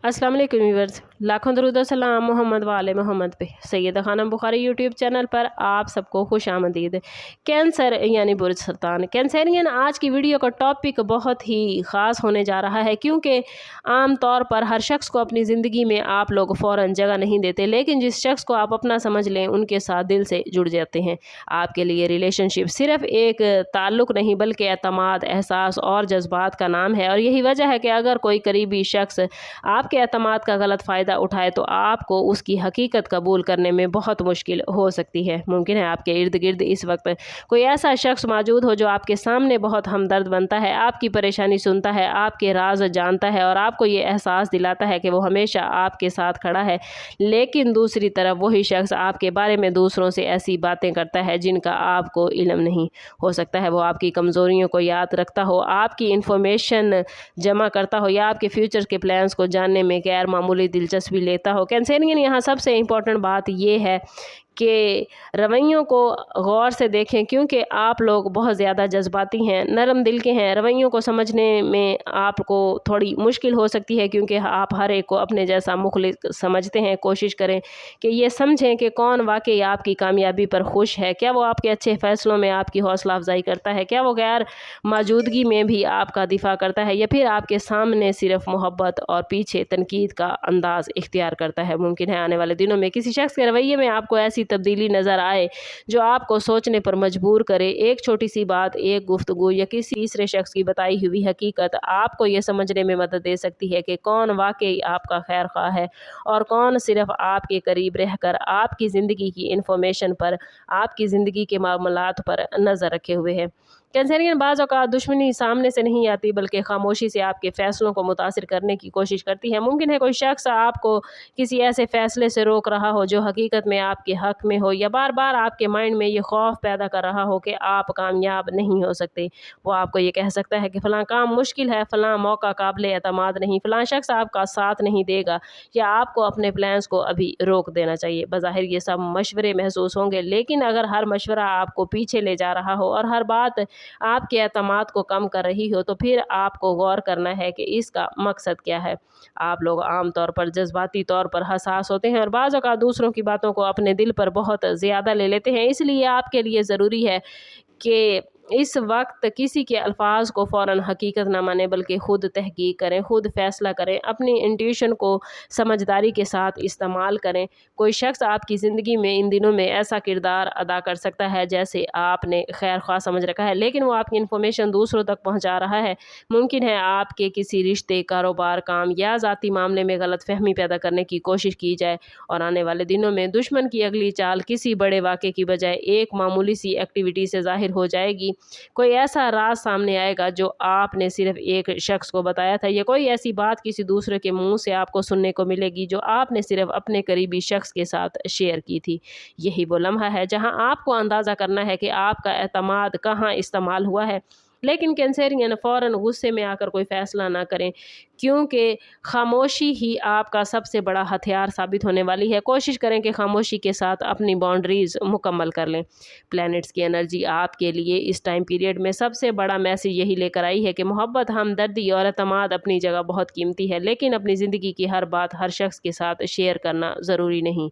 अस्सलाम वालेकुम व्यूअर्स, लाखों दरूद और सलाम मोहम्मद वाले मोहम्मद पे। सैयदा खानम बुखारी यूट्यूब चैनल पर आप सबको खुश आमदीद। कैंसर यानी बुर्ज सरतान कैंसरियन आज की वीडियो का टॉपिक बहुत ही ख़ास होने जा रहा है, क्योंकि आम तौर पर हर शख्स को अपनी ज़िंदगी में आप लोग फ़ौरन जगह नहीं देते, लेकिन जिस शख्स को आप अपना समझ लें उनके साथ दिल से जुड़ जाते हैं। आपके लिए रिलेशनशिप सिर्फ़ एक ताल्लुक़ नहीं बल्कि एतमाद, एहसास और जज्बात का नाम है। और यही वजह है कि अगर कोई करीबी शख्स आपके एतमाद का गलत फ़ायदा उठाए तो आपको उसकी हकीकत कबूल करने में बहुत मुश्किल हो सकती है। मुमकिन है आपके इर्द गिर्द इस वक्त कोई ऐसा शख्स मौजूद हो जो आपके सामने बहुत हमदर्द बनता है, आपकी परेशानी सुनता है, आपके राज जानता है और आपको ये एहसास दिलाता है कि वो हमेशा आपके साथ खड़ा है। लेकिन दूसरी तरफ वही शख्स आपके बारे में दूसरों से ऐसी बातें करता है जिनका आपको इल्म नहीं। हो सकता है वो आपकी कमज़ोरियों को याद रखता हो, आपकी इन्फॉर्मेशन जमा करता हो या आपके फ्यूचर के प्लान्स को जानने में गैर मामूली दिलचस्पी लेता हो। कैंसरियन यहाँ सबसे इम्पोर्टेंट बात ये है कि रवैयों को गौर से देखें, क्योंकि आप लोग बहुत ज़्यादा जज्बाती हैं, नरम दिल के हैं। रवैयों को समझने में आपको थोड़ी मुश्किल हो सकती है, क्योंकि आप हर एक को अपने जैसा मुखलिस समझते हैं। कोशिश करें कि ये समझें कि कौन वाकई आपकी कामयाबी पर खुश है। क्या वो आपके अच्छे फ़ैसलों में आपकी हौसला अफजाई करता है? क्या वो गैर मौजूदगी में भी आपका दिफा करता है, या फिर आपके सामने सिर्फ मोहब्बत और पीछे तनकीद का अंदाज़ इख्तियार करता है? मुमकिन है आने वाले दिनों में किसी शख्स के रवैये में आपको ऐसी तब्दीली नज़र आए जो आपको सोचने पर मजबूर करे। एक छोटी सी बात, एक गुफ्तगू या किसी तीसरे शख्स की बताई हुई हकीकत आपको ये समझने में मदद दे सकती है कि कौन वाकई आपका खैर ख्वाह है और कौन सिर्फ आपके करीब रहकर आपकी ज़िंदगी की इन्फॉर्मेशन पर, आपकी ज़िंदगी के मामलात पर नज़र रखे हुए है। कैंसरियन बाज़ औक़ात दुश्मनी सामने से नहीं आती, बल्कि खामोशी से आपके फ़ैसलों को मुतासिर करने की कोशिश करती है। मुमकिन है कोई शख्स आपको किसी ऐसे फ़ैसले से रोक रहा हो जो हकीकत में आपके हक़ में हो, या बार बार आपके माइंड में ये खौफ पैदा कर रहा हो कि आप कामयाब नहीं हो सकते। वो आपको ये कह सकता है कि फ़लाँ काम मुश्किल है, फ़लाँ मौका काबिल एतमाद नहीं, फ़लाँ शख्स आपका साथ नहीं देगा, या आपको अपने प्लान्स को अभी रोक देना चाहिए। बज़ाहिर ये सब मशवरे महसूस होंगे, लेकिन अगर हर मशवरा आपको पीछे ले जा रहा हो और हर बात आपके एतमाद को कम कर रही हो, तो फिर आपको गौर करना है कि इसका मकसद क्या है। आप लोग आम तौर पर जज्बाती तौर पर हसास होते हैं और बाज़ औक़ात दूसरों की बातों को अपने दिल पर बहुत ज़्यादा ले लेते हैं। इसलिए आपके लिए ज़रूरी है कि इस वक्त किसी के अल्फाज को फ़ौरन हकीकत ना माने, बल्कि ख़ुद तहकीक करें, ख़ुद फ़ैसला करें, अपनी इंट्यूशन को समझदारी के साथ इस्तेमाल करें। कोई शख्स आपकी ज़िंदगी में इन दिनों में ऐसा किरदार अदा कर सकता है जैसे आपने खैर ख्वाह समझ रखा है, लेकिन वो आपकी इन्फॉर्मेशन दूसरों तक पहुँचा रहा है। मुमकिन है आपके किसी रिश्ते, कारोबार, काम या ज़ाती मामले में गलतफ़हमी पैदा करने की कोशिश की जाए, और आने वाले दिनों में दुश्मन की अगली चाल किसी बड़े वाक़े की बजाय एक मामूली सी एक्टिविटी से ज़ाहिर हो जाएगी। कोई ऐसा राज सामने आएगा जो आपने सिर्फ एक शख्स को बताया था, या कोई ऐसी बात किसी दूसरे के मुंह से आपको सुनने को मिलेगी जो आपने सिर्फ अपने करीबी शख्स के साथ शेयर की थी। यही वो लम्हा है जहां आपको अंदाज़ा करना है कि आपका एतमाद कहां इस्तेमाल हुआ है। लेकिन कैंसरियन फ़ौरन गुस्से में आकर कोई फ़ैसला ना करें, क्योंकि खामोशी ही आपका सबसे बड़ा हथियार साबित होने वाली है। कोशिश करें कि खामोशी के साथ अपनी बाउंड्रीज़ मुकम्मल कर लें। प्लैनेट्स की एनर्जी आपके लिए इस टाइम पीरियड में सबसे बड़ा मैसेज यही लेकर आई है कि मोहब्बत, हमदर्दी और एतमाद अपनी जगह बहुत कीमती है, लेकिन अपनी ज़िंदगी की हर बात हर शख्स के साथ शेयर करना ज़रूरी नहीं।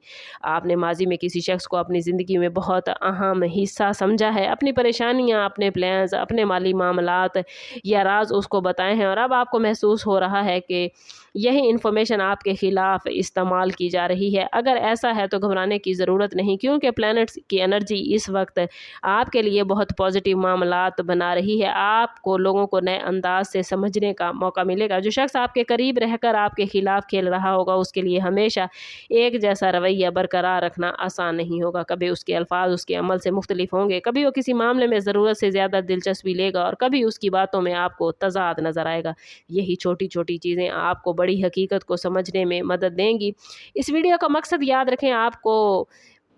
आपने माजी में किसी शख्स को अपनी ज़िंदगी में बहुत अहम हिस्सा समझा है, अपनी परेशानियाँ, अपने प्लान्स, अपने माली मामलात या राज उसको बताए हैं, और अब आपको महसूस हो रहा है कि यही इन्फॉर्मेशन आपके ख़िलाफ़ इस्तेमाल की जा रही है। अगर ऐसा है तो घबराने की ज़रूरत नहीं, क्योंकि प्लैनेट्स की एनर्जी इस वक्त आपके लिए बहुत पॉजिटिव मामलात बना रही है। आपको लोगों को नए अंदाज से समझने का मौका मिलेगा। जो शख्स आपके करीब रहकर आपके ख़िलाफ़ खेल रहा होगा, उसके लिए हमेशा एक जैसा रवैया बरकरार रखना आसान नहीं होगा। कभी उसके अल्फाज उसके अमल से मुख्तलिफ होंगे, कभी वो किसी मामले में ज़रूरत से ज़्यादा दिलचस्पी लेगा, और कभी उसकी बातों में आपको तज़ाद नज़र आएगा। यही छोटी छोटी चीज़ें आपको बड़ी हकीकत को समझने में मदद देंगी। इस वीडियो का मकसद याद रखें, आपको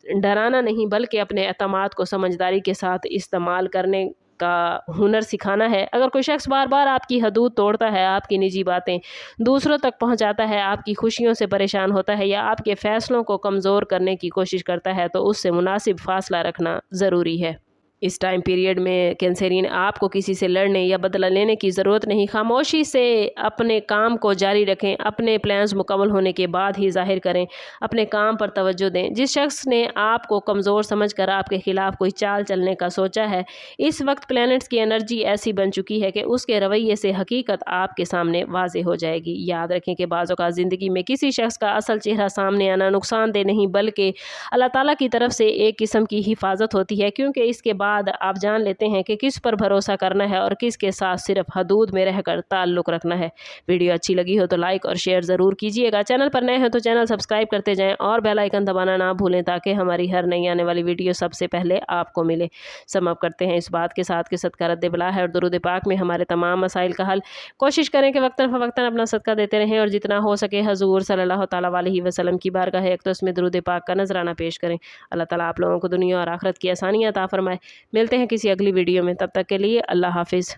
डराना नहीं बल्कि अपने एतमाद को समझदारी के साथ इस्तेमाल करने का हुनर सिखाना है। अगर कोई शख्स बार बार आपकी हदूद तोड़ता है, आपकी निजी बातें दूसरों तक पहुंचाता है, आपकी खुशियों से परेशान होता है, या आपके फ़ैसलों को कमज़ोर करने की कोशिश करता है, तो उससे मुनासिब फ़ासला रखना ज़रूरी है। इस टाइम पीरियड में कैंसरियन आपको किसी से लड़ने या बदला लेने की ज़रूरत नहीं, खामोशी से अपने काम को जारी रखें, अपने प्लान्स मुकम्मल होने के बाद ही जाहिर करें, अपने काम पर तवज्जो दें। जिस शख्स ने आपको कमज़ोर समझकर आपके ख़िलाफ़ कोई चाल चलने का सोचा है, इस वक्त प्लैनेट्स की एनर्जी ऐसी बन चुकी है कि उसके रवैये से हकीकत आपके सामने वाज़ेह हो जाएगी। याद रखें कि बाज़ औक़ात ज़िंदगी में किसी शख्स का असल चेहरा सामने आना नुकसानदेह नहीं बल्कि अल्लाह ताला की तरफ से एक किस्म की हिफाजत होती है, क्योंकि इसके बाद आप जान लेते हैं कि किस पर भरोसा करना है और किसके साथ सिर्फ हदूद में रहकर ताल्लुक़ रखना है। वीडियो अच्छी लगी हो तो लाइक और शेयर ज़रूर कीजिएगा। चैनल पर नए हैं तो चैनल सब्सक्राइब करते जाएँ और बेल आइकन दबाना ना भूलें ताकि हमारी हर नई आने वाली वीडियो सबसे पहले आपको मिले। समाप्त करते हैं इस बात के साथ कि सदका रद्द बला है और दुरूद पाक में हमारे तमाम मसाइल का हल। कोशिश करें कि वक्तन फ़वक्तन अपना सदका देते रहें और जितना हो सके हजूर सल्लल्लाहु तआला अलैहि वसल्लम की बारगाह अक़दस में दुरूद पाक का नजराना पेश करें। अल्लाह ताला आप लोगों को दुनिया और आखिरत की आसानियाँ अता फरमाए। मिलते हैं किसी अगली वीडियो में, तब तक के लिए अल्लाह हाफिज़।